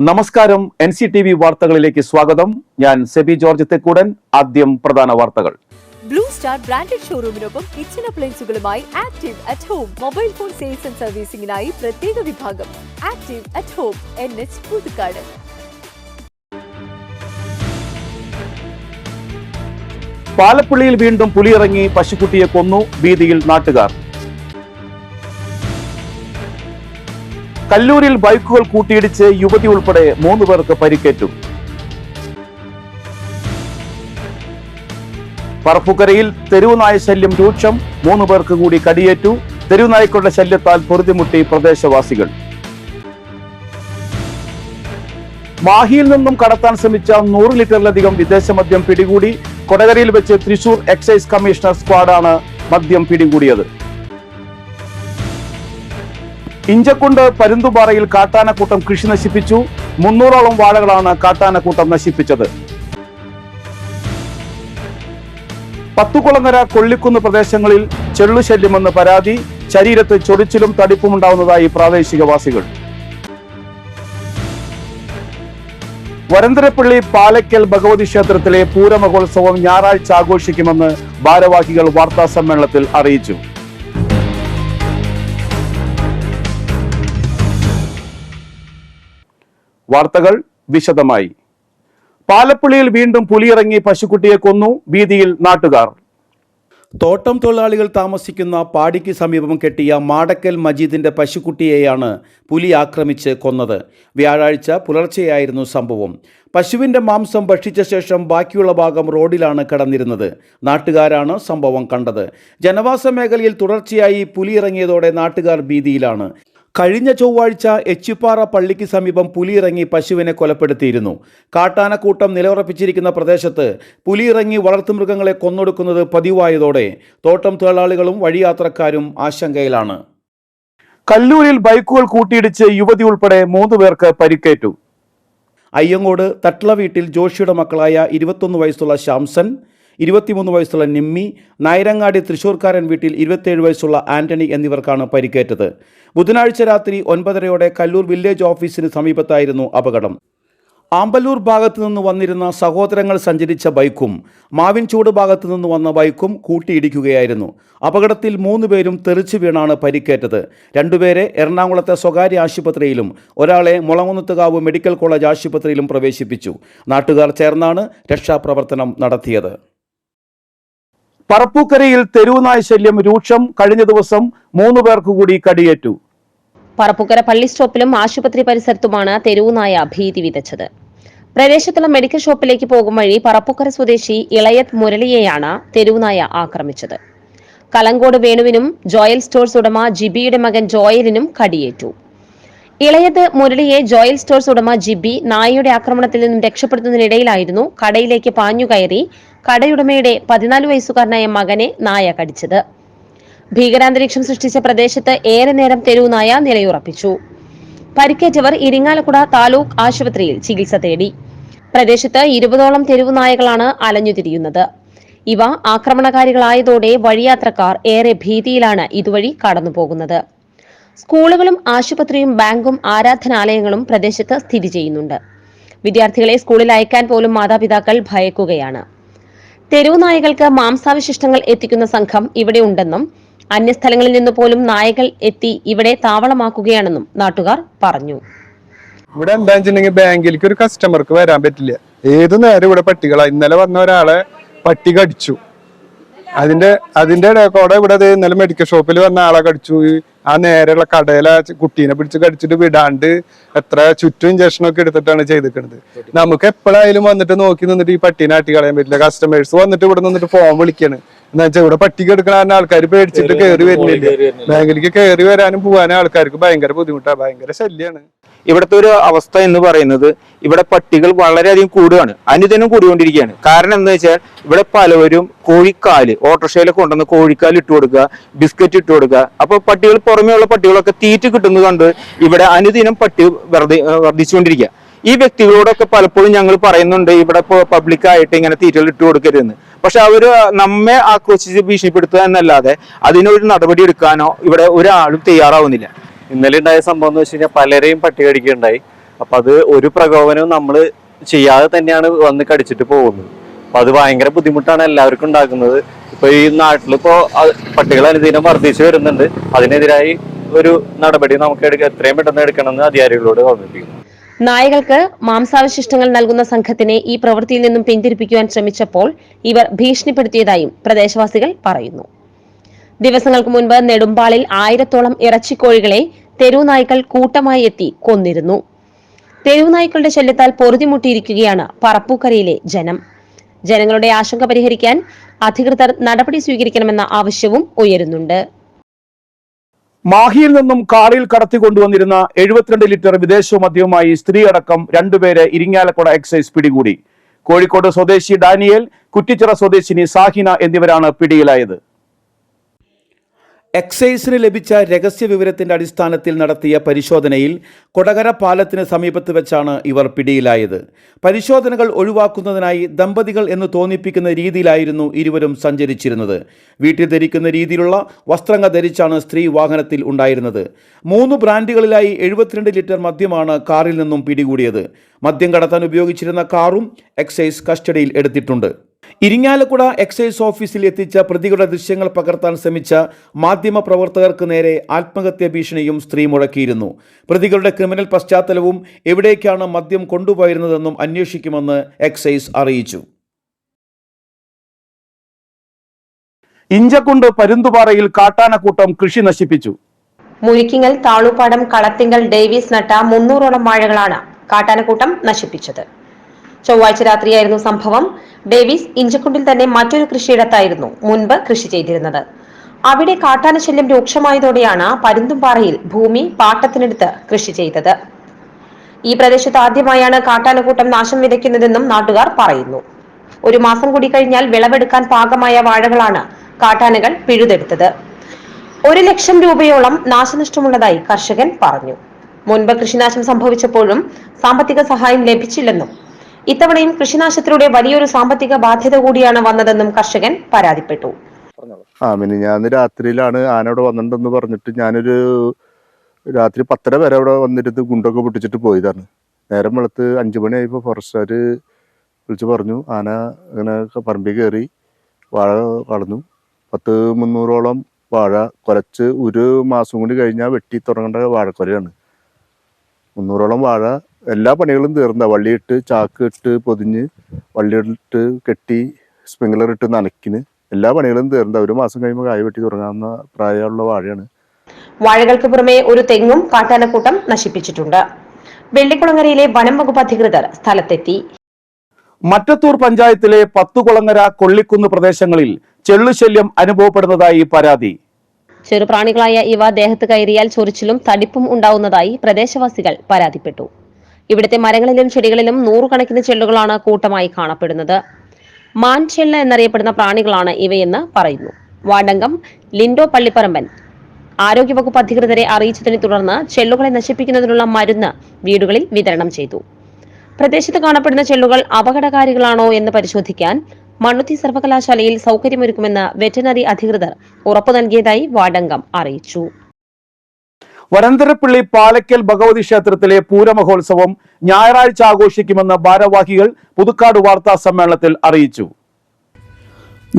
നമസ്കാരം. NCTV വാർത്തകളിലേക്ക് സ്വാഗതം. ഞാൻ സെബി ജോർജ് തെക്കൂടൻ. ആദ്യം പ്രധാന വാർത്തകൾ. ബ്ലൂ സ്റ്റാർ ബ്രാൻഡഡ് ഷോറൂമിനൊപ്പം കിച്ചൺ അപ്ലയൻസുകളുമായി active at home mobile phone sales and സർവീസിംഗിനായി പ്രത്യേക വിഭാഗം active at home NH Puthukkad. പാലപ്പള്ളിയിൽ വീണ്ടും പുലിയിറങ്ങി പശുക്കുട്ടിയെ കൊന്നു. ഭീതിയിൽ നാട്ടുകാർ. കല്ലൂരിൽ ബൈക്കുകൾ കൂട്ടിയിടിച്ച് യുവതി ഉൾപ്പെടെ 3 പേർക്ക് പരിക്കേറ്റു. പറപ്പുക്കരയിൽ തെരുവുനായ ശല്യം രൂക്ഷം. 3 പേർക്ക് കൂടി കടിയേറ്റു. തെരുവുനായ്ക്കളുടെ ശല്യത്താൽ പൊറുതിമുട്ടി പ്രദേശവാസികൾ. മാഹിയിൽ നിന്നും കടത്താൻ ശ്രമിച്ച 100 ലിറ്ററിലധികം വിദേശ മദ്യം പിടികൂടി. കൊടകരയിൽ വെച്ച് തൃശൂർ എക്സൈസ് കമ്മീഷണർ സ്ക്വാഡാണ് മദ്യം പിടികൂടിയത്. ഇഞ്ചക്കുണ്ട് പരുന്തുപാറയിൽ കാട്ടാനക്കൂട്ടം കൃഷി നശിപ്പിച്ചു. 300ഓളം വാഴകളാണ് കാട്ടാനക്കൂട്ടം നശിപ്പിച്ചത്. പത്തുകുളങ്ങര കൊള്ളിക്കുന്ന് പ്രദേശങ്ങളിൽ ചെള്ളുശല്യമെന്ന് പരാതി. ശരീരത്ത് ചൊറിച്ചിലും തടിപ്പുമുണ്ടാവുന്നതായി പ്രാദേശികവാസികൾ. വരന്തരപ്പള്ളി പാലക്കൽ ഭഗവതി ക്ഷേത്രത്തിലെ പൂരമഹോത്സവം ഞായറാഴ്ച ആഘോഷിക്കുമെന്ന് ഭാരവാഹികൾ വാർത്താ സമ്മേളനത്തിൽ അറിയിച്ചു. വാർത്തകൾ വിശദമായി. പാലപ്പള്ളിയിൽ വീണ്ടും പുലിയിറങ്ങി പശുക്കുട്ടിയെ കൊന്നു. ഭീതിയിൽ നാട്ടുകാർ. തോട്ടം തൊഴിലാളികൾ താമസിക്കുന്ന പാടിക്ക് സമീപം കെട്ടിയ മാടക്കൽ മജീദിന്റെ പശുക്കുട്ടിയെയാണ് പുലി ആക്രമിച്ച് കൊന്നത്. വ്യാഴാഴ്ച പുലർച്ചെയായിരുന്നു സംഭവം. പശുവിന്റെ മാംസം ഭക്ഷിച്ച ശേഷം ബാക്കിയുള്ള ഭാഗം റോഡിലാണ് കിടന്നിരുന്നത്. നാട്ടുകാരാണ് സംഭവം കണ്ടത്. ജനവാസ മേഖലയിൽ തുടർച്ചയായി പുലി ഇറങ്ങിയതോടെ നാട്ടുകാർ ഭീതിയിലാണ്. കഴിഞ്ഞ ചൊവ്വാഴ്ച എച്ചിപ്പാറ പള്ളിക്ക് സമീപം പുലിയിറങ്ങി പശുവിനെ കൊലപ്പെടുത്തിയിരുന്നു. കാട്ടാനക്കൂട്ടം നിലയുറപ്പിച്ചിരിക്കുന്ന പ്രദേശത്ത് പുലിയിറങ്ങി വളർത്തുമൃഗങ്ങളെ കൊന്നൊടുക്കുന്നത് പതിവായതോടെ തോട്ടം തൊഴിലാളികളും വഴിയാത്രക്കാരും ആശങ്കയിലാണ്. കല്ലൂരിൽ ബൈക്കുകൾ കൂട്ടിയിടിച്ച് യുവതി ഉൾപ്പെടെ 3 പേർക്ക് പരിക്കേറ്റു. അയ്യങ്ങോട് തട്ട്ള വീട്ടിൽ ജോഷിയുടെ മക്കളായ 21 വയസ്സുള്ള ശാംസൻ, 23 വയസ്സുള്ള നിമ്മി, നായരങ്ങാടി തൃശൂർക്കാരൻ വീട്ടിൽ 27 വയസ്സുള്ള ആന്റണി എന്നിവർക്കാണ് പരിക്കേറ്റത്. ബുധനാഴ്ച രാത്രി 9:30 കല്ലൂർ വില്ലേജ് ഓഫീസിന് സമീപത്തായിരുന്നു അപകടം. ആമ്പല്ലൂർ ഭാഗത്തു നിന്ന് വന്നിരുന്ന സഹോദരങ്ങൾ സഞ്ചരിച്ച ബൈക്കും മാവിൻചൂട് ഭാഗത്തു നിന്ന് വന്ന ബൈക്കും കൂട്ടിയിടിക്കുകയായിരുന്നു. അപകടത്തിൽ 3 പേരും തെറിച്ചു വീണാണ് പരിക്കേറ്റത്. 2 പേരെ എറണാകുളത്തെ സ്വകാര്യ ആശുപത്രിയിലും ഒരാളെ മുളങ്ങുന്നത്തുകാവ് മെഡിക്കൽ കോളേജ് ആശുപത്രിയിലും പ്രവേശിപ്പിച്ചു. നാട്ടുകാർ ചേർന്നാണ് രക്ഷാപ്രവർത്തനം നടത്തിയത്. പറപ്പൂക്കരയിൽ തെരുവുനായ ശല്യം രൂക്ഷം. കഴിഞ്ഞ ദിവസം 3 പേർക്ക് കൂടി കടിയേറ്റു. പറപ്പൂക്കര പള്ളി സ്റ്റോപ്പിലും ആശുപത്രി പരിസരത്തുമാണ് തെരുവുനായ ഭീതി വിതച്ചത്. പ്രദേശത്തുള്ള മെഡിക്കൽ ഷോപ്പിലേക്ക് പോകും വഴി പറപ്പൂക്കര സ്വദേശി ഇളയത് മുരളിയെയാണ് തെരുവുനായ ആക്രമിച്ചത്. കലങ്കോട് വേണുവിനും ജോയൽ സ്റ്റോഴ്സ് ഉടമ ജിബിയുടെ മകൻ ജോയലിനും കടിയേറ്റു. ഇളയത് മുരളിയെ ജോയൽ സ്റ്റോഴ്സ് ഉടമ ജിബി നായയുടെ ആക്രമണത്തിൽ നിന്നും രക്ഷപ്പെടുത്തുന്നതിനിടയിലായിരുന്നു കടയിലേക്ക് പാഞ്ഞുകയറി കടയുടമയുടെ 14 വയസ്സുകാരനായ മകനെ നായ കടിച്ചത്. ഭീകരാന്തരീക്ഷം സൃഷ്ടിച്ച പ്രദേശത്ത് ഏറെ നേരം തെരുവുനായ നിലയുറപ്പിച്ചു. പരിക്കേറ്റവർ ഇരിങ്ങാലക്കുട താലൂക്ക് ആശുപത്രിയിൽ ചികിത്സ തേടി. പ്രദേശത്ത് 20ഓളം തെരുവുനായകളാണ് അലഞ്ഞുതിരിയുന്നത്. ഇവ ആക്രമണകാരികളായതോടെ വഴിയാത്രക്കാർ ഏറെ ഭീതിയിലാണ് ഇതുവഴി കടന്നുപോകുന്നത്. സ്കൂളുകളും ആശുപത്രിയും ബാങ്കും ആരാധനാലയങ്ങളും പ്രദേശത്ത് സ്ഥിതി ചെയ്യുന്നുണ്ട്. വിദ്യാർത്ഥികളെ സ്കൂളിൽ അയക്കാൻ പോലും മാതാപിതാക്കൾ ഭയക്കുകയാണ്. തെരുവുനായകൾക്ക് മാംസാവശിഷ്ടങ്ങൾ എത്തിക്കുന്ന സംഘം ഇവിടെ ഉണ്ടെന്നും അന്യസ്ഥലങ്ങളിൽ നിന്ന് പോലും നായകൾ എത്തി ഇവിടെ താവളമാക്കുകയാണെന്നും നാട്ടുകാർ പറഞ്ഞു. ഇവിടെ എന്താ വെച്ചിട്ടുണ്ടെങ്കിൽ ബാങ്കിലേക്ക് ഒരു കസ്റ്റമർക്ക് വരാൻ പറ്റില്ല. ഏതു നേരം ഇവിടെ പട്ടികളാ. ഇന്നലെ വന്ന ഒരാളെ പട്ടി കടിച്ചു. അതിന്റെ ഇടയ്ക്കോടെ ഇവിടെ ഇന്നലെ മെഡിക്കൽ ഷോപ്പിൽ വന്ന ആളെ കടിച്ചു. ആ നേരെയുള്ള കടയിലെ കുട്ടീനെ പിടിച്ച് കടിച്ചിട്ട് വിടാണ്ട് എത്ര ചുറ്റും ഇഞ്ചക്ഷനൊക്കെ എടുത്തിട്ടാണ് ചെയ്തിരിക്കുന്നത്. നമുക്ക് എപ്പോഴായാലും വന്നിട്ട് നോക്കി നിന്നിട്ട് ഈ പട്ടീനെ ആട്ടി കളയാൻ പറ്റില്ല. കസ്റ്റമേഴ്സ് വന്നിട്ട് ഇവിടെ നിന്നിട്ട് ഫോൺ വിളിക്കാണ്. എന്താ വെച്ചാൽ ഇവിടെ പട്ടിക്ക് എടുക്കണ ആൾക്കാർ പേടിച്ചിട്ട് കയറി വരുന്നില്ല. ബാങ്കിലേക്ക് കയറി വരാനും പോകാനും ആൾക്കാർക്ക് ഭയങ്കര ബുദ്ധിമുട്ടാണ്. ഭയങ്കര ശല്യാണ്. ഇവിടുത്തെ ഒരു അവസ്ഥ എന്ന് പറയുന്നത് ഇവിടെ പട്ടികൾ വളരെയധികം കൂടുകയാണ്, അനുദിനം കൂടിക്കൊണ്ടിരിക്കുകയാണ്. കാരണം എന്താ വെച്ചാൽ ഇവിടെ പലവരും കോഴിക്കാല് ഓട്ടോറിക്ഷയിലൊക്കെ കൊണ്ടുവന്ന് കോഴിക്കാല് ഇട്ട് കൊടുക്കുക, ബിസ്ക്കറ്റ് ഇട്ട് കൊടുക്കുക. അപ്പൊ പട്ടികൾ പുറമേയുള്ള പട്ടികളൊക്കെ തീറ്റ കിട്ടുന്നത് കൊണ്ട് ഇവിടെ അനുദിനം പട്ടി വർദ്ധിച്ചുകൊണ്ടിരിക്കുക. ഈ വ്യക്തികളോടൊക്കെ പലപ്പോഴും ഞങ്ങൾ പറയുന്നുണ്ട് ഇവിടെ പബ്ലിക്കായിട്ട് ഇങ്ങനെ തീറ്റകൾ ഇട്ട് കൊടുക്കരുതെന്ന്. പക്ഷെ അവര് നമ്മെ ആക്രോശിച്ച് ഭീഷണിപ്പെടുത്തുക എന്നല്ലാതെ അതിനൊരു നടപടി എടുക്കാനോ ഇവിടെ ഒരാളും തയ്യാറാവുന്നില്ല. ഇന്നലെ ഉണ്ടായ സംഭവം എന്ന് വെച്ച് കഴിഞ്ഞാൽ പലരെയും പട്ടി കടിക്കുകയുണ്ടായി. അപ്പൊ അത് ഒരു പ്രകോപനവും നമ്മൾ ചെയ്യാതെ തന്നെയാണ് വന്ന് കടിച്ചിട്ട് പോകുന്നത്. അപ്പൊ അത് ഭയങ്കര ബുദ്ധിമുട്ടാണ് എല്ലാവർക്കും ഉണ്ടാക്കുന്നത്. ഇപ്പൊ ഈ നാട്ടിലിപ്പോ പട്ടികൾ അനുദിനം വർദ്ധിച്ചു വരുന്നുണ്ട്. അതിനെതിരായി ഒരു നടപടി നമുക്ക് എത്രയും പെട്ടെന്ന് എടുക്കണമെന്ന് അധികാരികളോട് ഓർമ്മിപ്പിക്കുന്നു. നായകൾക്ക് മാംസാവശിഷ്ടങ്ങൾ നൽകുന്ന സംഘത്തിനെ ഈ പ്രവൃത്തിയിൽ നിന്നും പിന്തിരിപ്പിക്കുവാൻ ശ്രമിച്ചപ്പോൾ ഇവർ ഭീഷണിപ്പെടുത്തിയതായും പ്രദേശവാസികൾ പറയുന്നു. ദിവസങ്ങൾക്ക് മുൻപ് നെടുമ്പാളിൽ 1000-ഓളം ഇറച്ചിക്കോഴികളെ തെരുവുനായ്ക്കൾ കൂട്ടമായി എത്തി കൊന്നിരുന്നു. തെരുവുനായ്ക്കളുടെ ശല്യത്താൽ പൊറുതിമുട്ടിയിരിക്കുകയാണ് പറപ്പൂക്കരയിലെ ജനം. ജനങ്ങളുടെ ആശങ്ക പരിഹരിക്കാൻ അധികൃതർ നടപടി സ്വീകരിക്കണമെന്ന ആവശ്യവും ഉയരുന്നുണ്ട്. മാഹിയിൽ നിന്നും കാറിൽ കടത്തിക്കൊണ്ടുവന്നിരുന്ന 72 ലിറ്റർ വിദേശ മദ്യവുമായി സ്ത്രീ അടക്കം 2 പേരെ ഇരിങ്ങാലക്കുട എക്സൈസ് പിടികൂടി. കോഴിക്കോട് സ്വദേശി ഡാനിയേൽ, കുറ്റിച്ചിറ സ്വദേശിനി സാഹിന എന്നിവരാണ് പിടിയിലായത്. എക്സൈസിന് ലഭിച്ച രഹസ്യ വിവരത്തിന്റെ അടിസ്ഥാനത്തിൽ നടത്തിയ പരിശോധനയിൽ കൊടകര പാലത്തിന് സമീപത്ത് വെച്ചാണ് ഇവർ പിടിയിലായത്. പരിശോധനകൾ ഒഴിവാക്കുന്നതിനായി ദമ്പതികൾ എന്ന് തോന്നിപ്പിക്കുന്ന രീതിയിലായിരുന്നു ഇരുവരും സഞ്ചരിച്ചിരുന്നത്. വീട്ടിൽ ധരിക്കുന്ന രീതിയിലുള്ള വസ്ത്രങ്ങൾ ധരിച്ചാണ് സ്ത്രീ വാഹനത്തിൽ ഉണ്ടായിരുന്നത്. 3 ബ്രാൻഡുകളിലായി 72 ലിറ്റർ മദ്യമാണ് കാറിൽ നിന്നും പിടികൂടിയത്. മദ്യം കടത്താൻ ഉപയോഗിച്ചിരുന്ന കാറും എക്സൈസ് കസ്റ്റഡിയിൽ എടുത്തിട്ടുണ്ട്. ഇരിങ്ങാലക്കുട എക്സൈസ് ഓഫീസിൽ എത്തിച്ച പ്രതികളുടെ ദൃശ്യങ്ങൾ പകർത്താൻ ശ്രമിച്ച മാധ്യമ പ്രവർത്തകർക്ക് നേരെ ആത്മഹത്യാ ഭീഷണിയും സ്ത്രീ മുഴക്കിയിരുന്നു. പ്രതികളുടെ ക്രിമിനൽ പശ്ചാത്തലവും എവിടേക്കാണ് മദ്യം കൊണ്ടുപോയിരുന്നതെന്നും അന്വേഷിക്കുമെന്ന് എക്സൈസ് അറിയിച്ചു. ഇഞ്ചക്കുണ്ട് പരുന്തുപാറയിൽ കാട്ടാനക്കൂട്ടം കൃഷി നശിപ്പിച്ചു. മുരിക്കിങ്ങൽ, താളൂപ്പാടം, കളത്തിങ്കൽ ഡേവിസ് നട്ട 300ഓളം വാഴകളാണ് കാട്ടാനക്കൂട്ടം നശിപ്പിച്ചത്. ചൊവ്വാഴ്ച രാത്രിയായിരുന്നു സംഭവം. ഡേവിസ് ഇഞ്ചക്കുണ്ടിൽ തന്നെ മറ്റൊരു കൃഷിയിടത്തായിരുന്നു മുൻപ് കൃഷി ചെയ്തിരുന്നത്. അവിടെ കാട്ടാനശല്യം രൂക്ഷമായതോടെയാണ് പരുന്തുംപാറയിൽ ഭൂമി പാട്ടത്തിനെടുത്ത് കൃഷി ചെയ്തത്. ഈ പ്രദേശത്ത് ആദ്യമായാണ് കാട്ടാനക്കൂട്ടം നാശം വിതയ്ക്കുന്നതെന്നും നാട്ടുകാർ പറയുന്നു. 1 മാസം കൂടി കഴിഞ്ഞാൽ വിളവെടുക്കാൻ പാകമായ വാഴകളാണ് കാട്ടാനകൾ പിഴുതെടുത്തത്. 1 ലക്ഷം രൂപയോളം നാശനഷ്ടമുള്ളതായി കർഷകൻ പറഞ്ഞു. മുൻപ് കൃഷിനാശം സംഭവിച്ചപ്പോഴും സാമ്പത്തിക സഹായം ലഭിച്ചില്ലെന്നും ഇത്തവണയും കൃഷിനാശത്തിലൂടെ വലിയൊരു സാമ്പത്തിക ബാധ്യത കൂടിയാണ് വന്നതെന്നും കർഷകൻ പരാതിപ്പെട്ടു. ഞാൻ രാത്രിയിലാണ് ആന അവിടെ വന്നിട്ടുണ്ടെന്ന് പറഞ്ഞിട്ട് ഞാനൊരു രാത്രി 10:30 വരെ അവിടെ വന്നിരുന്ന് ഗുണ്ടൊക്കെ പൊട്ടിച്ചിട്ട് പോയതാണ്. നേരം വെളുത്ത് 5 മണിയായപ്പോൾ ഫോറസ്റ്റുകാർ വിളിച്ച് പറഞ്ഞു ആന ഇങ്ങനെ പറമ്പിൽ കയറി വാഴ കളഞ്ഞു. 300ഓളം വാഴ കുലച്ച് 1 മാസം കൂടി കഴിഞ്ഞാൽ വെട്ടി തുടങ്ങേണ്ട വാഴക്കൊലയാണ്. 300ഓളം വാഴ എല്ലാ പണികളും തീർന്ന, വള്ളിയിട്ട് ചാക്ക് ഇട്ട് പൊതിഞ്ഞ് വള്ളിയിട്ട് കെട്ടി സ്പ്രിംഗ്ലർ ഇട്ട് നനയ്ക്കിന് എല്ലാ പണികളും തീർന്ന 1 മാസം കഴിയുമ്പോൾ കായ വെട്ടി തുടങ്ങാവുന്ന പ്രായമുള്ള വാഴയാണ്. വാഴകൾക്ക് പുറമെ ഒരു തെങ്ങും കാട്ടാനക്കൂട്ടം നശിപ്പിച്ചിട്ടുണ്ട്. വെള്ളിക്കുളങ്ങരയിലെ വനം വകുപ്പ് അധികൃതർ സ്ഥലത്തെത്തി. മറ്റത്തൂർ പഞ്ചായത്തിലെ 10 കുളങ്ങര, കൊള്ളിക്കുന്ന് പ്രദേശങ്ങളിൽ ചെള്ളുശല്യം അനുഭവപ്പെടുന്നതായി പരാതി. ചെറുപ്രാണികളായ ഇവ ദേഹത്ത് കയറിയാൽ ചൊറിച്ചിലും തടിപ്പും ഉണ്ടാവുന്നതായി പ്രദേശവാസികൾ പരാതിപ്പെട്ടു. ഇവിടുത്തെ മരങ്ങളിലും ചെടികളിലും 100 കണക്കിന് ചെള്ളുകളാണ് കൂട്ടമായി കാണപ്പെടുന്നത്. മാൻചെള്ള എന്നറിയപ്പെടുന്ന പ്രാണികളാണ് ഇവയെന്ന് പറയുന്നു. വാർഡംഗം ലിൻഡോ പള്ളിപ്പറമ്പൻ ആരോഗ്യവകുപ്പ് അധികൃതരെ അറിയിച്ചതിനെ തുടർന്ന് ചെള്ളുകളെ നശിപ്പിക്കുന്നതിനുള്ള മരുന്ന് വീടുകളിൽ വിതരണം ചെയ്തു. പ്രദേശത്ത് കാണപ്പെടുന്ന ചെള്ളുകൾ അപകടകാരികളാണോ എന്ന് പരിശോധിക്കാൻ മണ്ണുത്തി സർവകലാശാലയിൽ സൗകര്യമൊരുക്കുമെന്ന് വെറ്ററിനറി അധികൃതർ ഉറപ്പു നൽകിയതായി വാർഡംഗം അറിയിച്ചു. വരന്തരപ്പള്ളി പാലക്കൽ ഭഗവതി ക്ഷേത്രത്തിലെ പൂരമഹോത്സവം ഞായറാഴ്ച ആഘോഷിക്കുമെന്ന് ഭാരവാഹികൾ പുതുക്കാട് വാർത്താ സമ്മേളനത്തിൽ അറിയിച്ചു.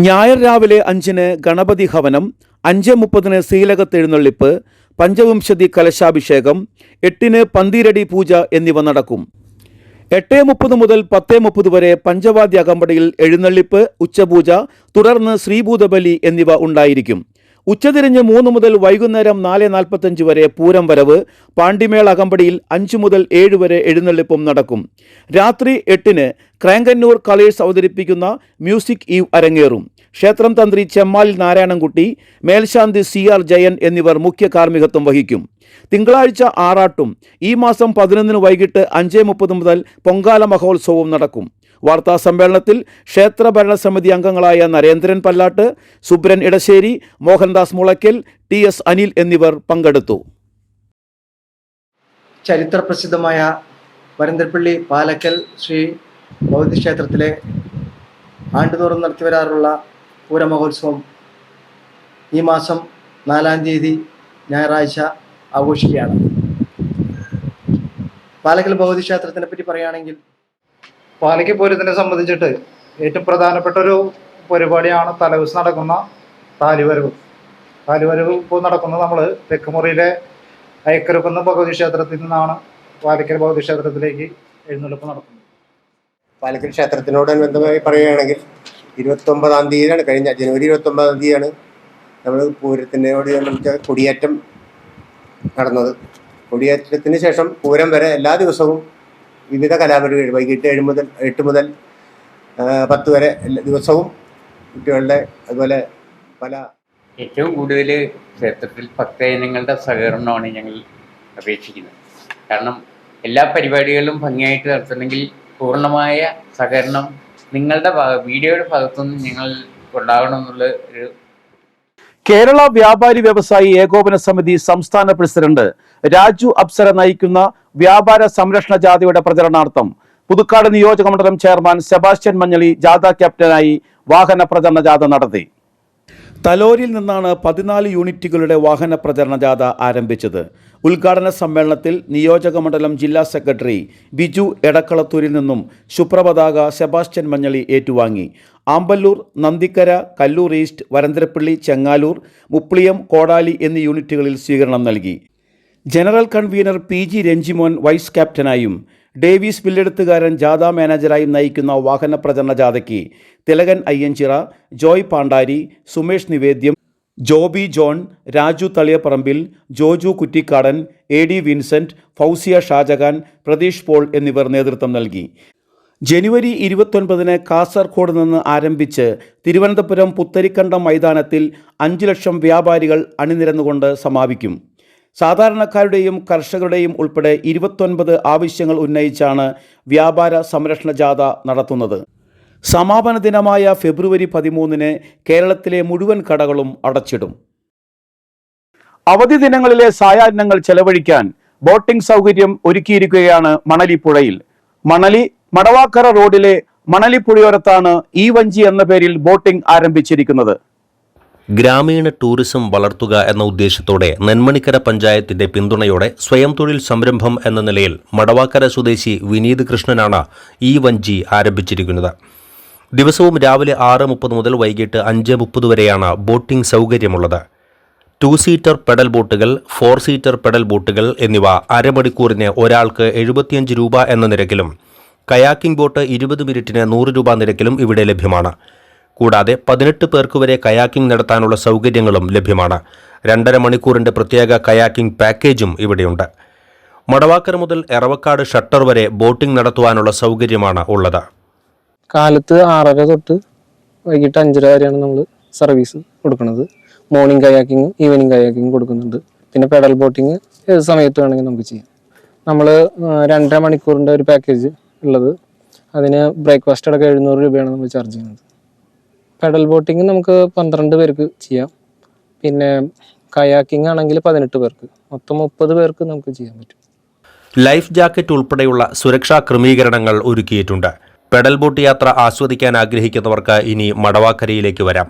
ഞായർ രാവിലെ 5-ന് ഗണപതി ഹവനം, 5:30-ന് ശ്രീലകത്ത് എഴുന്നള്ളിപ്പ്, പഞ്ചവിംശതി കലശാഭിഷേകം, 8-ന് പന്തീരടി പൂജ എന്നിവ നടക്കും. 8:30 മുതൽ 10:30 വരെ പഞ്ചവാദ്യ അകമ്പടിയിൽ എഴുന്നള്ളിപ്പ്, ഉച്ചപൂജ, തുടർന്ന് ശ്രീഭൂതബലി എന്നിവ ഉണ്ടായിരിക്കും. ഉച്ചതിരിഞ്ഞ് 3 മുതൽ വൈകുന്നേരം 4:45 വരെ പൂരം വരവ്, പാണ്ടിമേള അകമ്പടിയിൽ 5 മുതൽ 7 വരെ എഴുന്നള്ളിപ്പും നടക്കും. രാത്രി 8-ന് ക്രാങ്കന്നൂർ കളേഴ്സ് അവതരിപ്പിക്കുന്ന മ്യൂസിക് ഈവ് അരങ്ങേറും. ക്ഷേത്രം തന്ത്രി ചെമ്മാലിൽ നാരായണൻകുട്ടി, മേൽശാന്തി CR ജയൻ എന്നിവർ മുഖ്യ കാർമ്മികത്വം വഹിക്കും. തിങ്കളാഴ്ച ആറാട്ടും ഈ മാസം 11-ന് വൈകിട്ട് 5:30 മുതൽ പൊങ്കാല മഹോത്സവവും നടക്കും. വാർത്താ സമ്മേളനത്തിൽ ക്ഷേത്ര ഭരണസമിതി അംഗങ്ങളായ നരേന്ദ്രൻ പല്ലാട്ട്, സുബ്രൻ ഇടശ്ശേരി, മോഹൻദാസ് മുളയ്ക്കൽ, TS അനിൽ എന്നിവർ പങ്കെടുത്തു. ചരിത്ര പ്രസിദ്ധമായ വരന്തരപ്പള്ളി പാലക്കൽ ശ്രീ ഭഗവതി ക്ഷേത്രത്തിലെ ആണ്ടുതോറും നടത്തിവരാറുള്ള പൂരമഹോത്സവം ഈ മാസം 4-ാം തീയതി ഞായറാഴ്ച ആഘോഷിക്കുകയാണ്. പാലക്കൽ ഭഗവതി ക്ഷേത്രത്തിനെ പറ്റി പറയുകയാണെങ്കിൽ, പാലയ്ക്ക് പൂരത്തിനെ സംബന്ധിച്ചിട്ട് ഏറ്റവും പ്രധാനപ്പെട്ട ഒരു പരിപാടിയാണ് തലേദിവസം നടക്കുന്ന താലിവരവ്. താലിവരവ് ഇപ്പോൾ നടക്കുന്നത് നമ്മൾ തെക്കുമുറിയിലെ അയക്കരക്കുന്ന് ഭഗവതി ക്ഷേത്രത്തിൽ നിന്നാണ് പാലക്കൽ ഭഗവതി ക്ഷേത്രത്തിലേക്ക് എഴുന്നള്ളിപ്പ് നടക്കുന്നത്. പാലക്കൽ ക്ഷേത്രത്തിനോടനുബന്ധമായി പറയുകയാണെങ്കിൽ 29-ാം തീയതിയാണ്, കഴിഞ്ഞ ജനുവരി 29-ാം തീയതിയാണ് നമ്മൾ പൂരത്തിനോടനുബന്ധിച്ച കൊടിയേറ്റം നടന്നത്. കൊടിയേറ്റത്തിന് ശേഷം പൂരം വരെ എല്ലാ ദിവസവും വിവിധ കലാപരിപാടികൾ വൈകിട്ട് 8 മുതൽ 10 വരെ എല്ലാ ദിവസവും കുട്ടികളുടെ അതുപോലെ പല ഏറ്റവും കൂടുതൽ ക്ഷേത്രത്തിൽ ഭക്തജനങ്ങളുടെ സഹകരണമാണ് ഞങ്ങൾ അപേക്ഷിക്കുന്നത്. കാരണം എല്ലാ പരിപാടികളും ഭംഗിയായിട്ട് നടത്തണമെങ്കിൽ പൂർണ്ണമായ സഹകരണം നിങ്ങളുടെ വീഡിയോയുടെ ഭാഗത്തുനിന്ന് ഞങ്ങൾ ഉണ്ടാകണമെന്നുള്ള ഒരു കേരള വ്യാപാരി വ്യവസായി ഏകോപന സമിതി സംസ്ഥാന പ്രസിഡന്റ് രാജു അപ്സര നയിക്കുന്ന വ്യാപാര സംരക്ഷണ ജാഥയുടെ പ്രചരണാർത്ഥം പുതുക്കാട് നിയോജക മണ്ഡലം ചെയർമാൻ സെബാസ്റ്റ്യൻ മഞ്ഞളി ജാഥ ക്യാപ്റ്റനായി വാഹന പ്രചരണ ജാഥ നടത്തി. തലോരിൽ നിന്നാണ് 14 യൂണിറ്റുകളുടെ വാഹന പ്രചരണ ജാഥ ആരംഭിച്ചത്. ഉദ്ഘാടന സമ്മേളനത്തിൽ നിയോജക മണ്ഡലം ജില്ലാ സെക്രട്ടറി ബിജു എടക്കളത്തൂരിൽ നിന്നും ശുഭ്രപതാക സെബാസ്റ്റ്യൻ മഞ്ഞളി ഏറ്റുവാങ്ങി. ആമ്പല്ലൂർ, നന്ദിക്കര, കല്ലൂർ ഈസ്റ്റ്, വരന്തരപ്പള്ളി, ചെങ്ങാലൂർ, മുപ്ലിയം, കോടാലി എന്നീ യൂണിറ്റുകളിൽ സ്വീകരണം നൽകി. General convener PG Ranjimon vice ക്യാപ്റ്റനായും ഡേവിസ് വില്ലെടുത്തുകാരൻ ജാഥ മാനേജറായും നയിക്കുന്ന വാഹന പ്രചരണ ജാഥയ്ക്ക് Thilakan Ayyanchira, Joy Pandari, Sumesh Nivedyam, Joby John, Raju Thaliyaparambil, Joju Kuttikkadan, AD Vincent, Fousiya Shajahan, Pratheesh Paul എന്നിവർ നേതൃത്വം നൽകി. ജനുവരി 29-ന് കാസർഗോഡ് നിന്ന് ആരംഭിച്ച് തിരുവനന്തപുരം പുത്തരിക്കണ്ടം മൈതാനത്തിൽ 5 ലക്ഷം വ്യാപാരികൾ അണിനിരന്നുകൊണ്ട് സമാപിക്കും. സാധാരണക്കാരുടെയും കർഷകരുടെയും ഉൾപ്പെടെ 29 ആവശ്യങ്ങൾ ഉന്നയിച്ചാണ് വ്യാപാര സംരക്ഷണ ജാഥ നടത്തുന്നത്. സമാപന ദിനമായ ഫെബ്രുവരി 13-ന് കേരളത്തിലെ മുഴുവൻ കടകളും അടച്ചിടും. അവധി ദിനങ്ങളിലെ സായാഹ്നങ്ങൾ ചെലവഴിക്കാൻ ബോട്ടിംഗ് സൗകര്യം ഒരുക്കിയിരിക്കുകയാണ് മണലിപ്പുഴയിൽ. മണലി മടവാക്കര റോഡിലെ മണലിപ്പുഴയോരത്താണ് ഈ വഞ്ചി എന്ന പേരിൽ ബോട്ടിംഗ് ആരംഭിച്ചിരിക്കുന്നത്. ഗ്രാമീണ ടൂറിസം വളർത്തുക എന്ന ഉദ്ദേശത്തോടെ നെന്മണിക്കര പഞ്ചായത്തിന്റെ പിന്തുണയോടെ സ്വയം തൊഴിൽ സംരംഭം എന്ന നിലയിൽ മടവാക്കര സ്വദേശി വിനീത് കൃഷ്ണനാണ് ഈ വഞ്ചി ആരംഭിച്ചിരിക്കുന്നത്. ദിവസവും രാവിലെ 6:30 മുതൽ വൈകിട്ട് 5:30 വരെയാണ് ബോട്ടിംഗ് സൗകര്യമുള്ളത്. 2 സീറ്റർ പെഡൽ ബോട്ടുകൾ, 4 സീറ്റർ പെഡൽ ബോട്ടുകൾ എന്നിവ അരമണിക്കൂറിന് ഒരാൾക്ക് 75 രൂപ എന്ന നിരക്കിലും കയാക്കിംഗ് ബോട്ട് 20 മിനിറ്റിന് 100 രൂപ നിരക്കിലും ഇവിടെ ലഭ്യമാണ്. കൂടാതെ 18 പേർക്ക് വരെ കയാക്കിംഗ് നടത്താനുള്ള സൗകര്യങ്ങളും ലഭ്യമാണ്. 2.5 മണിക്കൂറിന്റെ പ്രത്യേക കയാക്കിംഗ് പാക്കേജും ഇവിടെയുണ്ട്. മടവാക്കര മുതൽ എറവക്കാട് ഷട്ടർ വരെ ബോട്ടിംഗ് നടത്തുവാനുള്ള സൗകര്യമാണ് ഉള്ളത്. കാലത്ത് 6:30 തൊട്ട് വൈകിട്ട് 5:30 വരെയാണ് നമ്മൾ സർവീസ് കൊടുക്കുന്നത്. മോർണിംഗ് കയാക്കിങ്, ഈവനിങ് കയാക്കിങ് കൊടുക്കുന്നുണ്ട്. പിന്നെ പെഡൽ ബോട്ടിങ് ഏത് സമയത്ത് വേണമെങ്കിൽ നമുക്ക് ചെയ്യാം. നമ്മൾ 2.5 മണിക്കൂറിൻ്റെ ഒരു പാക്കേജ് ഉള്ളത്. അതിന് ബ്രേക്ക്ഫാസ്റ്റ് അടക്കം 700 രൂപയാണ് നമ്മൾ ചാർജ് ചെയ്യുന്നത്. പെഡൽ ബോട്ടിങ് നമുക്ക് 12 പേർക്ക് ചെയ്യാം. പിന്നെ കയാക്കിംഗ് ആണെങ്കിൽ 18 പേർക്ക്, മൊത്തം 30 പേർക്ക് നമുക്ക് ചെയ്യാൻ പറ്റും. ലൈഫ് ജാക്കറ്റ് ഉൾപ്പെടെയുള്ള സുരക്ഷാ ക്രമീകരണങ്ങൾ ഒരുക്കിയിട്ടുണ്ട്. പെഡൽ ബോട്ട് യാത്ര ആസ്വദിക്കാൻ ആഗ്രഹിക്കുന്നവർക്ക് ഇനി മടവാക്കരയിലേക്ക് വരാം.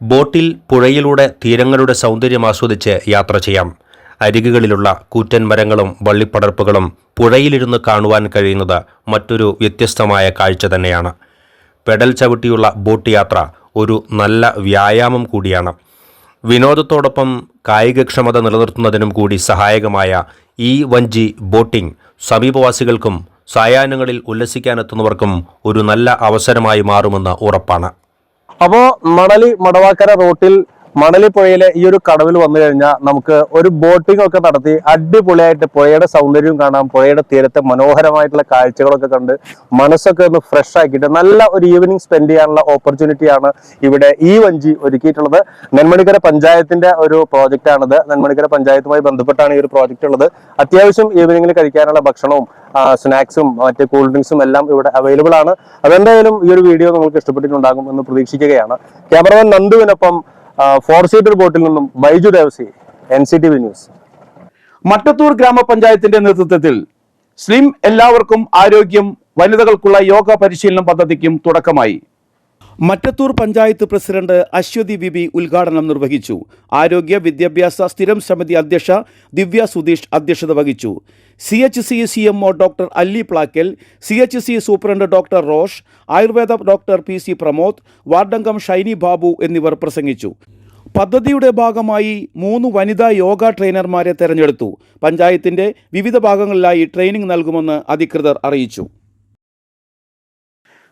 ബോട്ടിൽ പുഴയിലൂടെ തീരങ്ങളുടെ സൗന്ദര്യം ആസ്വദിച്ച് യാത്ര ചെയ്യാം. അരികുകളിലുള്ള കൂറ്റൻ മരങ്ങളും വള്ളിപ്പടർപ്പുകളും പുഴയിലിരുന്ന് കാണുവാൻ കഴിയുന്നത് മറ്റൊരു വ്യത്യസ്തമായ കാഴ്ച തന്നെയാണ്. പെഡൽ ചവിട്ടിയുള്ള ബോട്ട് യാത്ര ഒരു നല്ല വ്യായാമം കൂടിയാണ്. വിനോദത്തോടൊപ്പം കായികക്ഷമത നിലനിർത്തുന്നതിനും കൂടി സഹായകമായ ഈ വഞ്ചി ബോട്ടിംഗ് സമീപവാസികൾക്കും സായാഹ്നങ്ങളിൽ ഉല്ലസിക്കാനെത്തുന്നവർക്കും ഒരു നല്ല അവസരമായി മാറുമെന്ന് ഉറപ്പാണ്. അപ്പോൾ മടവാക്കര റോട്ടിൽ മണലിപ്പുഴയിലെ ഈ ഒരു കടവിൽ വന്നു കഴിഞ്ഞാൽ നമുക്ക് ഒരു ബോട്ടിംഗ് ഒക്കെ നടത്തി അടിപൊളിയായിട്ട് പുഴയുടെ സൗന്ദര്യവും കാണാം. പുഴയുടെ തീരത്തെ മനോഹരമായിട്ടുള്ള കാഴ്ചകളൊക്കെ കണ്ട് മനസ്സൊക്കെ ഒന്ന് ഫ്രഷ് ആക്കിയിട്ട് നല്ല ഒരു ഈവനിങ് സ്പെൻഡ് ചെയ്യാനുള്ള ഓപ്പർച്യൂണിറ്റിയാണ് ഇവിടെ ഈ വഞ്ചി ഒരുക്കിയിട്ടുള്ളത്. നെന്മണിക്കര പഞ്ചായത്തിന്റെ ഒരു പ്രോജക്റ്റ് ആണിത്. നെന്മണിക്കര പഞ്ചായത്തുമായി ബന്ധപ്പെട്ടാണ് ഈ ഒരു പ്രോജക്റ്റ് ഉള്ളത്. അത്യാവശ്യം ഈവനിങ്ങിൽ കഴിക്കാനുള്ള ഭക്ഷണവും സ്നാക്സും മറ്റ് കൂൾ ഡ്രിങ്ക്സും എല്ലാം ഇവിടെ അവൈലബിൾ ആണ്. അതെന്തായാലും ഈ ഒരു വീഡിയോ നിങ്ങൾക്ക് ഇഷ്ടപ്പെട്ടിട്ടുണ്ടാകും എന്ന് പ്രതീക്ഷിക്കുകയാണ്. ക്യാമറമാൻ നന്ദുവിനൊപ്പം 4 സീറ്റർ ബോട്ടിൽ നിന്നും ബൈജു ദേവസി, NCTV ന്യൂസ്. മട്ടത്തൂർ ഗ്രാമപഞ്ചായത്തിന്റെ നേതൃത്വത്തിൽ സ്ലിം എല്ലാവർക്കും ആരോഗ്യം വനിതകൾക്കുള്ള യോഗ പരിശീലനം പദ്ധതിക്കും തുടക്കമായി. മറ്റത്തൂർ പഞ്ചായത്ത് പ്രസിഡന്റ് അശ്വതി വിബി ഉദ്ഘാടനം നിർവഹിച്ചു. ആരോഗ്യ വിദ്യാഭ്യാസ സ്ഥിരം സമിതി അധ്യക്ഷ ദിവ്യ സുധീഷ് അധ്യക്ഷത വഹിച്ചു. CHC CMO doctor Alli Plackal, CHC superintendent doctor Rosh, ayurveda doctor PC Pramod, വാർഡംഗം ഷൈനി ബാബു എന്നിവർ പ്രസംഗിച്ചു. പദ്ധതിയുടെ ഭാഗമായി 3 വനിതാ യോഗ ട്രെയിനർമാരെ തെരഞ്ഞെടുത്തു. പഞ്ചായത്തിന്റെ വിവിധ ഭാഗങ്ങളിലായി ട്രെയിനിംഗ് നൽകുമെന്ന് അധികൃതർ അറിയിച്ചു.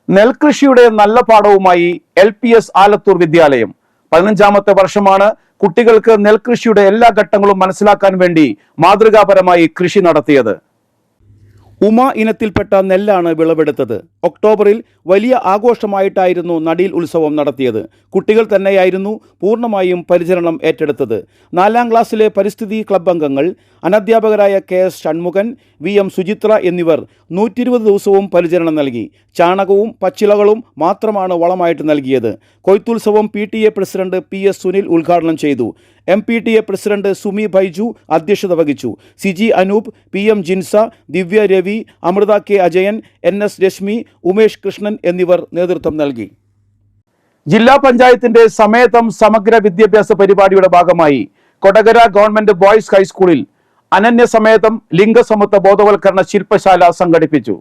നെൽകൃഷിയുടെ നല്ല പാഠവുമായി LPS ആലത്തൂർ വിദ്യാലയം. 15ാമത്തെ വർഷമാണ് കുട്ടികൾക്ക് നെൽകൃഷിയുടെ എല്ലാ ഘട്ടങ്ങളും മനസ്സിലാക്കാൻ വേണ്ടി മാതൃകാപരമായി കൃഷി നടത്തിയത്. ഉമ ഇനത്തിൽപ്പെട്ട നെല്ലാണ് വിളവെടുത്തത്. ഒക്ടോബറിൽ വലിയ ആഘോഷമായിട്ടായിരുന്നു നടീൽ ഉത്സവം നടത്തിയത്. കുട്ടികൾ തന്നെയായിരുന്നു പൂർണ്ണമായും പരിചരണം ഏറ്റെടുത്തത്. 4ാം ക്ലാസ്സിലെ പരിസ്ഥിതി ക്ലബ് അംഗങ്ങൾ, അനധ്യാപകരായ KS ഷൺമുഖൻ, VM സുചിത്ര എന്നിവർ 120 ദിവസവും പരിചരണം നൽകി. ചാണകവും പച്ചിലകളും മാത്രമാണ് വളമായിട്ട് നൽകിയത്. കൊയ്ത്തുത്സവം PTA പ്രസിഡന്റ് PS സുനിൽ ഉദ്ഘാടനം ചെയ്തു. MPTA പ്രസിഡന്റ് സുമി ബൈജു അധ്യക്ഷത വഹിച്ചു. CG അനൂപ്, PM ജിൻസ, ദിവ്യ രവി, അമൃത K അജയൻ, NS രശ്മി, ഉമേഷ് കൃഷ്ണൻ എന്നിവർ നേതൃത്വം നൽകി. ജില്ലാ പഞ്ചായത്തിന്റെ സമേതം സമഗ്ര വിദ്യാഭ്യാസ പരിപാടിയുടെ ഭാഗമായി കൊടകര ഗവൺമെന്റ് ബോയ്സ് ഹൈസ്കൂളിൽ അനന്യസമേതം ലിംഗസമത്വ ബോധവൽക്കരണ ശില്പശാല സംഘടിപ്പിച്ചു.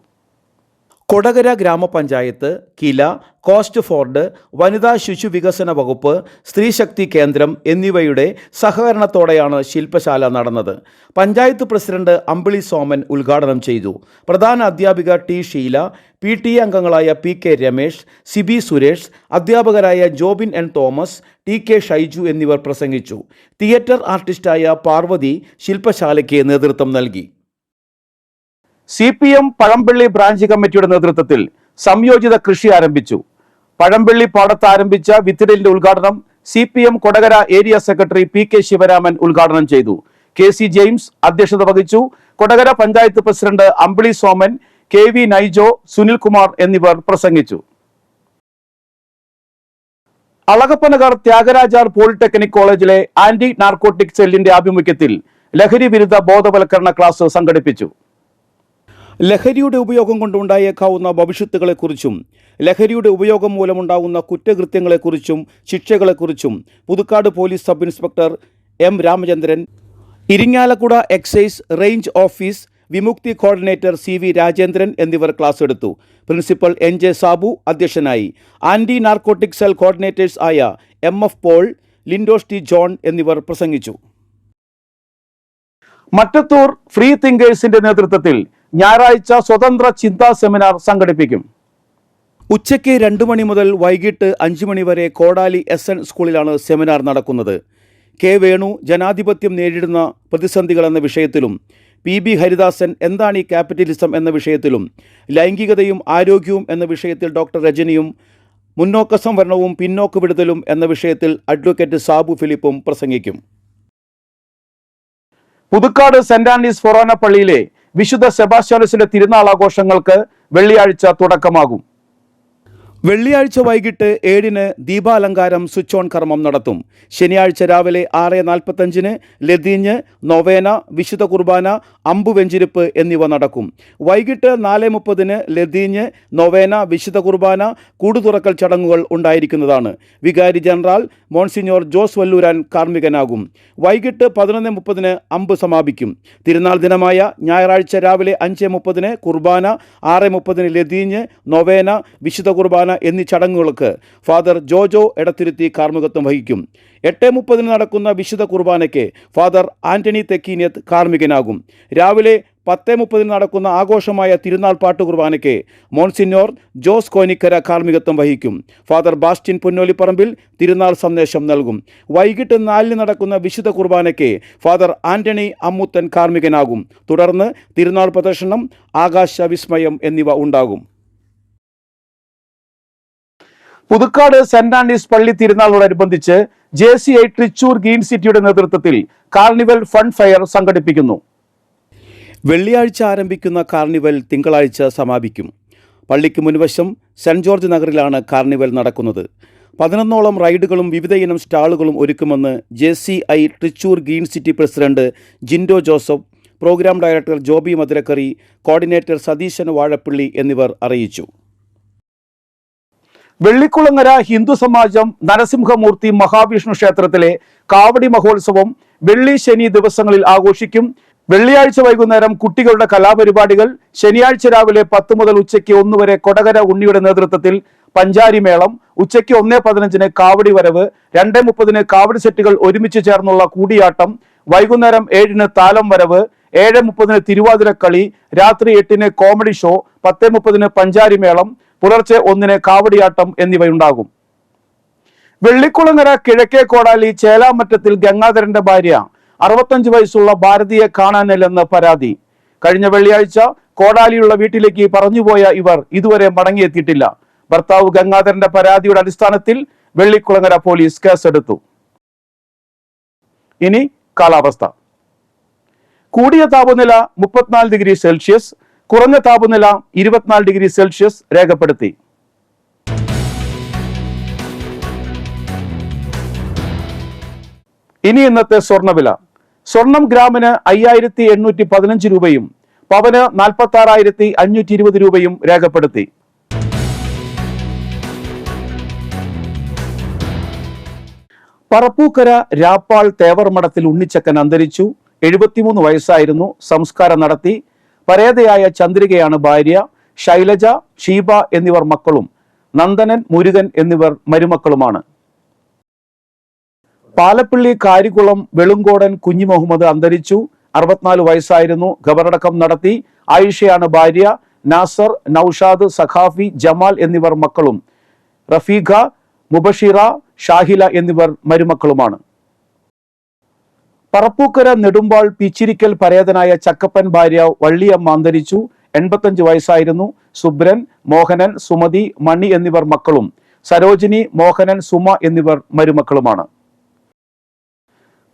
കൊടകര ഗ്രാമപഞ്ചായത്ത്, കില, കോസ്റ്റ് ഫോർഡ്, വനിതാ ശിശു വികസന വകുപ്പ്, സ്ത്രീശക്തി കേന്ദ്രം എന്നിവയുടെ സഹകരണത്തോടെയാണ് ശില്പശാല നടന്നത്. പഞ്ചായത്ത് പ്രസിഡന്റ് അമ്പിളി സോമൻ ഉദ്ഘാടനം ചെയ്തു. പ്രധാന അധ്യാപിക T ഷീല, PTA അംഗങ്ങളായ PK രമേശ്, സിബി സുരേഷ്, അധ്യാപകരായ Jobin N Thomas, TK Shaiju എന്നിവർ പ്രസംഗിച്ചു. തിയേറ്റർ ആർട്ടിസ്റ്റായ പാർവതി ശില്പശാലയ്ക്ക് നേതൃത്വം നൽകി. CPM പഴമ്പള്ളി ബ്രാഞ്ച് കമ്മിറ്റിയുടെ നേതൃത്വത്തിൽ സംയോജിത കൃഷി ആരംഭിച്ചു. പഴമ്പള്ളി പാടത്ത് ആരംഭിച്ച വിത്തിടലിന്റെ ഉദ്ഘാടനം CPM Kodakara area secretary PK Sivaraman ഉദ്ഘാടനം ചെയ്തു. KC ജെയിംസ് അധ്യക്ഷത വഹിച്ചു. കൊടകര പഞ്ചായത്ത് പ്രസിഡന്റ് അമ്പിളി സോമൻ, KV നൈജോ, സുനിൽകുമാർ എന്നിവർ പ്രസംഗിച്ചു. അളകപ്പനഗർ ത്യാഗരാജാർ പോളിടെക്നിക് കോളേജിലെ ആന്റി നാർക്കോട്ടിക് സെല്ലിന്റെ ആഭിമുഖ്യത്തിൽ ലഹരി വിരുദ്ധ ബോധവൽക്കരണ ക്ലാസ് സംഘടിപ്പിച്ചു. ലഹരിയുടെ ഉപയോഗം കൊണ്ടുണ്ടായേക്കാവുന്ന ഭവിഷ്യത്തുകളെക്കുറിച്ചും ലഹരിയുടെ ഉപയോഗം മൂലമുണ്ടാകുന്ന കുറ്റകൃത്യങ്ങളെക്കുറിച്ചും ശിക്ഷകളെക്കുറിച്ചും Puthukkad police sub inspector M Ramachandran, Irinjalakuda excise range office Vimukthi coordinator CV Rajendran എന്നിവർ ക്ലാസ് എടുത്തു. പ്രിൻസിപ്പൽ NJ സാബു അധ്യക്ഷനായി. ആന്റി നാർക്കോട്ടിക് സെൽ കോർഡിനേറ്റേഴ്സ് ആയ MF പോൾ, ലിൻഡോസ് T ജോൺ എന്നിവർ പ്രസംഗിച്ചു. മറ്റത്തൂർ ഫ്രീ തിങ്കേഴ്സിന്റെ നേതൃത്വത്തിൽ ഞായറാഴ്ച സ്വതന്ത്ര ചിന്താ സെമിനാർ സംഘടിപ്പിക്കും. ഉച്ചയ്ക്ക് 2 മണി മുതൽ വൈകിട്ട് 5 മണി വരെ കോടാലി SN സ്കൂളിലാണ് സെമിനാർ നടക്കുന്നത്. K വേണു ജനാധിപത്യം നേരിടുന്ന പ്രതിസന്ധികൾ എന്ന വിഷയത്തിലും, PB ഹരിദാസൻ എന്താണ് ഈ ക്യാപിറ്റലിസം എന്ന വിഷയത്തിലും, ലൈംഗികതയും ആരോഗ്യവും എന്ന വിഷയത്തിൽ ഡോക്ടർ രജനിയും, മുന്നോക്ക സംവരണവും പിന്നോക്ക വിടുതലും എന്ന വിഷയത്തിൽ അഡ്വക്കേറ്റ് സാബു ഫിലിപ്പും പ്രസംഗിക്കും. പുതുക്കാട് സെന്റ് ആന്റണീസ് ഫൊറോന പള്ളിയിലെ വിശുദ്ധ സെബാസ്റ്റ്യാനോസിന്റെ തിരുനാൾ ആഘോഷങ്ങൾക്ക് വെള്ളിയാഴ്ച തുടക്കമാകും. വെള്ളിയാഴ്ച വൈകിട്ട് 7-ന് ദീപാലങ്കാരം സ്വിച്ച് ഓൺ കർമ്മം നടത്തും. ശനിയാഴ്ച രാവിലെ 6:45-ന് ലതീഞ്ഞ്, നൊവേന, വിശുദ്ധ കുർബാന, അമ്പുവെഞ്ചിരിപ്പ് എന്നിവ നടക്കും. വൈകിട്ട് 4:30-ന് ലതീഞ്ഞ്, നൊവേന, വിശുദ്ധ കുർബാന, കൂടുതുറക്കൽ ചടങ്ങുകൾ ഉണ്ടായിരിക്കുന്നതാണ്. വികാരി ജനറൽ മോൺസിഞ്ഞോർ ജോസ് വല്ലൂരാൻ കാർമ്മികനാകും. വൈകിട്ട് 11:30-ന് അമ്പ് സമാപിക്കും. തിരുനാൾ ദിനമായ ഞായറാഴ്ച രാവിലെ 5:30-ന് കുർബാന, 6:30-ന് ലതീഞ്ഞ്, നൊവേന, വിശുദ്ധ കുർബാന എന്നീ ചടങ്ങുകൾക്ക് ഫാദർ ജോജോ എടത്തിരുത്തി കാർമ്മികത്വം വഹിക്കും. 8:30-ന് നടക്കുന്ന വിശുദ്ധ കുർബാനയ്ക്ക് ഫാദർ ആന്റണി തെക്കീനിയത്ത് കാർമ്മികനാകും. രാവിലെ 10:30-ന് നടക്കുന്ന ആഘോഷമായ തിരുനാൾ പാട്ടുകുർബാനയ്ക്ക് മോൺസിഞ്ഞോർ ജോസ് കോനിക്കര കാർമ്മികത്വം വഹിക്കും. ഫാദർ ബാസ്റ്റിൻ പുന്നോലിപ്പറമ്പിൽ തിരുനാൾ സന്ദേശം നൽകും. വൈകിട്ട് 4-ന് നടക്കുന്ന വിശുദ്ധ കുർബാനയ്ക്ക് ഫാദർ ആന്റണി അമ്മുത്തൻ കാർമ്മികനാകും. തുടർന്ന് തിരുനാൾ പ്രദർശനം, ആകാശ വിസ്മയം എന്നിവ ഉണ്ടാകും. പുതുക്കാട് സെന്റ് ആന്റണീസ് പള്ളി തിരുനാളിനോടനുബന്ധിച്ച് JCI ട്രിച്ചൂർ ഗ്രീൻ സിറ്റിയുടെ നേതൃത്വത്തിൽ കാർണിവൽ ഫൺ ഫെയർ സംഘടിപ്പിക്കുന്നു. വെള്ളിയാഴ്ച ആരംഭിക്കുന്ന കാർണിവൽ തിങ്കളാഴ്ച സമാപിക്കും. പള്ളിക്ക് മുൻവശം സെന്റ് ജോർജ് നഗറിലാണ് കാർണിവൽ നടക്കുന്നത്. 11ഓളം റൈഡുകളും വിവിധയിനം സ്റ്റാളുകളും ഒരുക്കുമെന്ന് JCI Trichur green city president Jindo Joseph, programme director Joby Madhurakkari, coordinator Sathishan Vazhappally എന്നിവർ അറിയിച്ചു. വെള്ളിക്കുളങ്ങര ഹിന്ദു സമാജം നരസിംഹമൂർത്തി മഹാവിഷ്ണു ക്ഷേത്രത്തിലെ കാവടി മഹോത്സവം വെള്ളി ശനി ദിവസങ്ങളിൽ ആഘോഷിക്കും. വെള്ളിയാഴ്ച വൈകുന്നേരം കുട്ടികളുടെ കലാപരിപാടികൾ, ശനിയാഴ്ച രാവിലെ 10 മുതൽ ഉച്ചയ്ക്ക് 1 വരെ കൊടകര ഉണ്ണിയുടെ നേതൃത്വത്തിൽ പഞ്ചാരി മേളം, ഉച്ചയ്ക്ക് 1:15 കാവടി വരവ്, 2:30 കാവടി സെറ്റുകൾ ഒരുമിച്ച് ചേർന്നുള്ള കൂടിയാട്ടം, വൈകുന്നേരം 7 താലം വരവ്, 7:30 തിരുവാതിരക്കളി, രാത്രി 8 കോമഡി ഷോ, 10:30 പഞ്ചാരി മേളം, പുലർച്ചെ 1 കാവടിയാട്ടം എന്നിവയുണ്ടാകും. വെള്ളിക്കുളങ്ങര കിഴക്കേ കോടാലി ചേലാമറ്റത്തിൽ ഗംഗാധരന്റെ ഭാര്യ 65 വയസ്സുള്ള ഭാരതിയെ കാണാനില്ലെന്ന് പരാതി. കഴിഞ്ഞ വെള്ളിയാഴ്ച കോടാലിയുള്ള വീട്ടിലേക്ക് പറഞ്ഞുപോയ ഇവർ ഇതുവരെ മടങ്ങിയെത്തിയിട്ടില്ല. ഭർത്താവ് ഗംഗാധരന്റെ പരാതിയുടെ അടിസ്ഥാനത്തിൽ വെള്ളിക്കുളങ്ങര പോലീസ് കേസെടുത്തു. ഇനി കാലാവസ്ഥ. കൂടിയ താപനില 34 ഡിഗ്രി സെൽഷ്യസ്, കുറഞ്ഞ താപനില 24 ഡിഗ്രി സെൽഷ്യസ് രേഖപ്പെടുത്തി. ഇനി ഇന്നത്തെ സ്വർണ്ണവില. സ്വർണം ഗ്രാമിന് 5815 രൂപയും പവന് 46,520 രൂപയും രേഖപ്പെടുത്തി. പറപ്പൂക്കര രാപ്പാൾ തേവർമഠത്തിൽ ഉണ്ണിച്ചക്കൻ അന്തരിച്ചു. 73 വയസ്സായിരുന്നു. സംസ്കാരം നടത്തി. പരേതയായ ചന്ദ്രികയാണ് ഭാര്യ. ശൈലജ, ഷീബ എന്നിവർ മക്കളും. നന്ദനൻ, മുരുകൻ എന്നിവർ മരുമക്കളുമാണ്. പാലപ്പള്ളി കാരികുളം വെളുങ്കോടൻ കുഞ്ഞി മുഹമ്മദ് അന്തരിച്ചു. 64 വയസ്സായിരുന്നു. ഖബറടക്കം നടത്തി. ആയിഷയാണ് ഭാര്യ. നാസർ, നൌഷാദ്, സഖാഫി, ജമാൽ എന്നിവർ മക്കളും. റഫീഖ, മുബഷിറ, ഷാഹില എന്നിവർ മരുമക്കളുമാണ്. പറപ്പൂക്കര നെടുമ്പാൾ പിച്ചിരിക്കൽ പരേതനായ ചക്കപ്പൻ ഭാര്യ വള്ളിയമ്മ അന്തരിച്ചു. 85 വയസ്സായിരുന്നു. സുബ്രൻ, മോഹനൻ, സുമതി, മണി എന്നിവർ മക്കളും. സരോജിനി, മോഹനൻ, സുമ എന്നിവർ മരുമക്കളുമാണ്.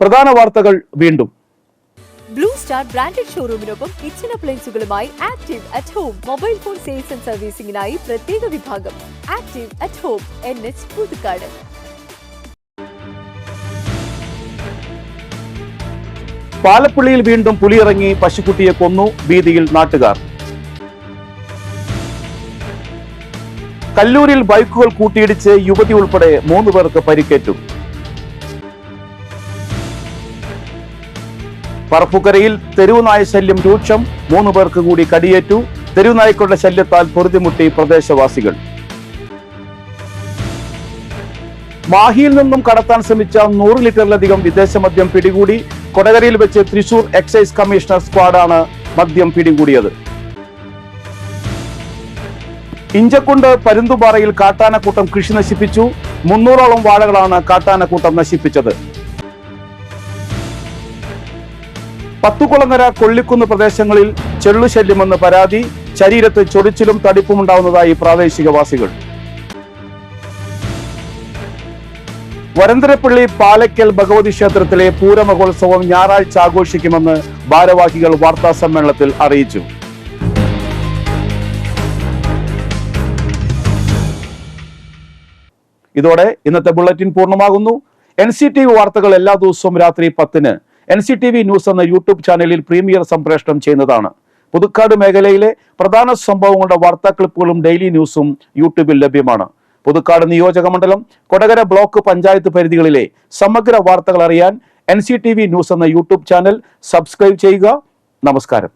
പ്രധാന വാർത്തകൾ വീണ്ടും. ബ്ലൂ സ്റ്റാർ ബ്രാൻഡഡ് ഷോറൂമിനൊപ്പം കിച്ചൺ അപ്ലയൻസുകളുമായി active at home mobile phone sales and സർവീസിംഗിനായി പ്രത്യേക വിഭാഗം. Active at home, NH Puthukkad. പാലപ്പള്ളിയിൽ വീണ്ടും പുലിയിറങ്ങി പശുക്കുട്ടിയെ കൊന്നു. ഭീതിയിൽ നാട്ടുകാർ. കല്ലൂരിൽ ബൈക്കുകൾ കൂട്ടിയിടിച്ച് യുവതി ഉൾപ്പെടെ 3 പേർക്ക് പരിക്കേറ്റു. പറപ്പുക്കരയിൽ തെരുവുനായ ശല്യം രൂക്ഷം. 3 പേർക്ക് കൂടി കടിയേറ്റു. തെരുവുനായ്ക്കളുടെ ശല്യത്താൽ പൊറുതിമുട്ടി പ്രദേശവാസികൾ. മാഹിയിൽ നിന്നും കടത്താൻ ശ്രമിച്ച 100 ലിറ്ററിലധികം വിദേശ മദ്യം പിടികൂടി. കൊടകരയിൽ വെച്ച് തൃശൂർ എക്സൈസ് കമ്മീഷണർ സ്ക്വാഡാണ് മദ്യം പിടികൂടിയത്. ഇഞ്ചക്കുണ്ട് പരുന്തുപാറയിൽ കാട്ടാനക്കൂട്ടം കൃഷി നശിപ്പിച്ചു. 300ഓളം വാഴകളാണ് കാട്ടാനക്കൂട്ടം നശിപ്പിച്ചത്. പത്തുകുളങ്ങര കൊള്ളിക്കുന്ന് പ്രദേശങ്ങളിൽ ചെള്ളുശല്യമെന്ന് പരാതി. ശരീരത്ത് ചൊറിച്ചിലും തടിപ്പും ഉണ്ടാവുന്നതായി പ്രാദേശികവാസികൾ. വരന്തരപ്പള്ളി പാലക്കൽ ഭഗവതി ക്ഷേത്രത്തിലെ പൂരമഹോത്സവം ഞായറാഴ്ച ആഘോഷിക്കുമെന്ന് ഭാരവാഹികൾ വാർത്താ സമ്മേളനത്തിൽ അറിയിച്ചു. ഇതോടെ ഇന്നത്തെ ബുള്ളറ്റിൻ പൂർണ്ണമാകുന്നു. NCTV വാർത്തകൾ എല്ലാ ദിവസവും രാത്രി 10-ന് NCTV ന്യൂസ് എന്ന യൂട്യൂബ് ചാനലിൽ പ്രീമിയർ സംപ്രേഷണം ചെയ്യുന്നതാണ്. പുതുക്കാട് മേഖലയിലെ പ്രധാന സംഭവങ്ങളുടെ വാർത്താ ക്ലിപ്പുകളും ഡെയിലി ന്യൂസും യൂട്യൂബിൽ ലഭ്യമാണ്. പുതുക്കാട് നിയോജക മണ്ഡലം, കൊടകര ബ്ലോക്ക് പഞ്ചായത്ത് പരിധികളിലെ സമഗ്ര വാർത്തകൾ അറിയാൻ NCTV ന്യൂസ് എന്ന യൂട്യൂബ് ചാനൽ സബ്സ്ക്രൈബ് ചെയ്യുക. നമസ്കാരം.